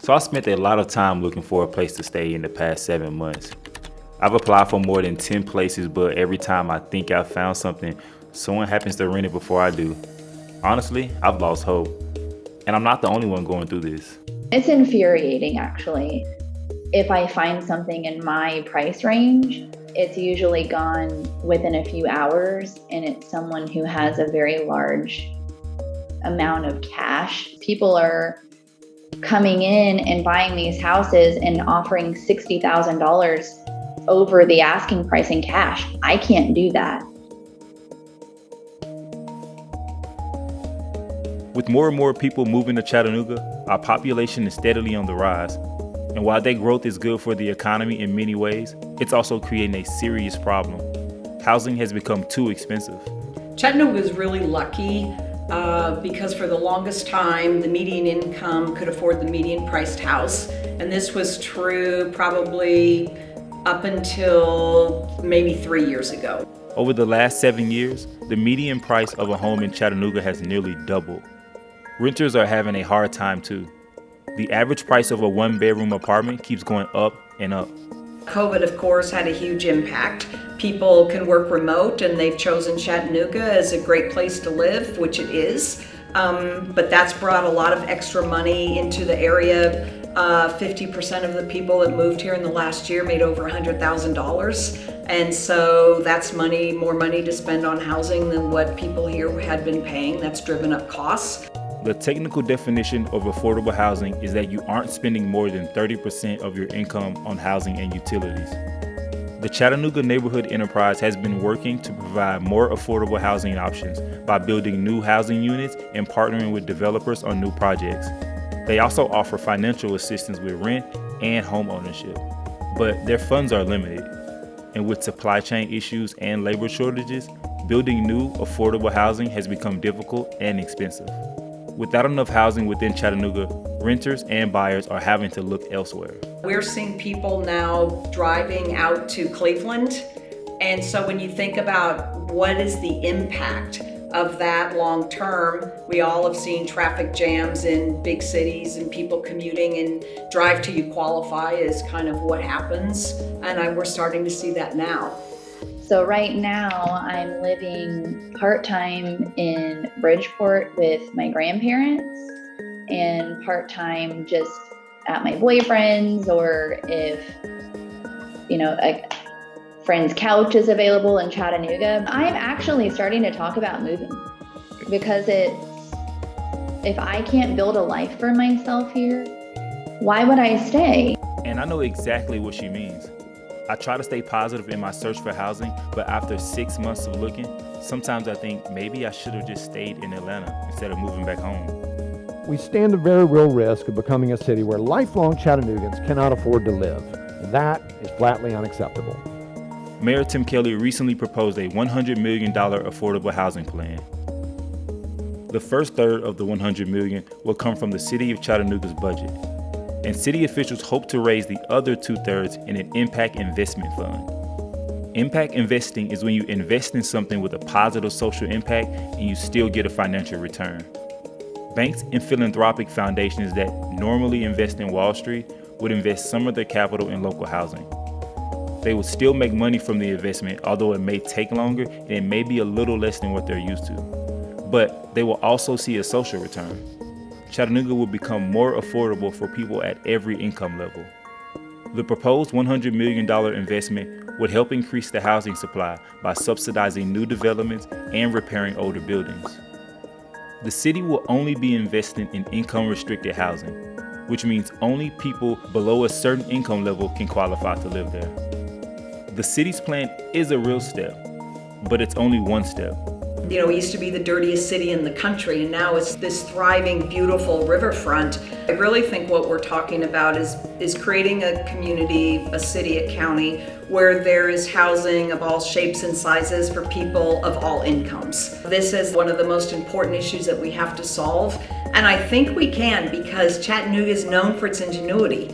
So I spent a lot of time looking for a place to stay in the past 7 months. I've applied for more than 10 places, but every time I think I've found something, someone happens to rent it before I do. Honestly, I've lost hope. And I'm not the only one going through this. It's infuriating, actually. If I find something in my price range, it's usually gone within a few hours, and it's someone who has a very large amount of cash. People are coming in and buying these houses and offering $60,000 over the asking price in cash. I can't do that. With more and more people moving to Chattanooga, our population is steadily on the rise. And while that growth is good for the economy in many ways, it's also creating a serious problem. Housing has become too expensive. Chattanooga is really lucky because for the longest time, the median income could afford the median priced house. And this was true probably up until maybe 3 years ago. Over the last 7 years, the median price of a home in Chattanooga has nearly doubled. Renters are having a hard time too. The average price of a one-bedroom apartment keeps going up and up. COVID, of course, had a huge impact. People can work remote, and they've chosen Chattanooga as a great place to live, which it is. But that's brought a lot of extra money into the area. 50% of the people that moved here in the last year made over $100,000. And so that's more money to spend on housing than what people here had been paying. That's driven up costs. The technical definition of affordable housing is that you aren't spending more than 30% of your income on housing and utilities. The Chattanooga Neighborhood Enterprise has been working to provide more affordable housing options by building new housing units and partnering with developers on new projects. They also offer financial assistance with rent and home ownership, but their funds are limited. And with supply chain issues and labor shortages, building new affordable housing has become difficult and expensive. Without enough housing within Chattanooga, renters and buyers are having to look elsewhere. We're seeing people now driving out to Cleveland. And so when you think about what is the impact of that long term, we all have seen traffic jams in big cities and people commuting, and drive till you qualify is kind of what happens. And we're starting to see that now. So right now I'm living part-time in Bridgeport with my grandparents and part-time just at my boyfriend's, or if, a friend's couch is available in Chattanooga. I'm actually starting to talk about moving because if I can't build a life for myself here, why would I stay? And I know exactly what she means. I try to stay positive in my search for housing, but after 6 months of looking, sometimes I think maybe I should have just stayed in Atlanta instead of moving back home. We stand a very real risk of becoming a city where lifelong Chattanoogans cannot afford to live, and that is flatly unacceptable. Mayor Tim Kelly recently proposed a $100 million affordable housing plan. The first third of the $100 million will come from the City of Chattanooga's budget, and city officials hope to raise the other 2/3 in an impact investment fund. Impact investing is when you invest in something with a positive social impact and you still get a financial return. Banks and philanthropic foundations that normally invest in Wall Street would invest some of their capital in local housing. They would still make money from the investment, although it may take longer and it may be a little less than what they're used to. But they will also see a social return. Chattanooga will become more affordable for people at every income level. The proposed $100 million investment would help increase the housing supply by subsidizing new developments and repairing older buildings. The city will only be investing in income-restricted housing, which means only people below a certain income level can qualify to live there. The city's plan is a real step, but it's only one step. We used to be the dirtiest city in the country, and now it's this thriving, beautiful riverfront. I really think what we're talking about is creating a community, a city, a county, where there is housing of all shapes and sizes for people of all incomes. This is one of the most important issues that we have to solve, and I think we can, because Chattanooga is known for its ingenuity.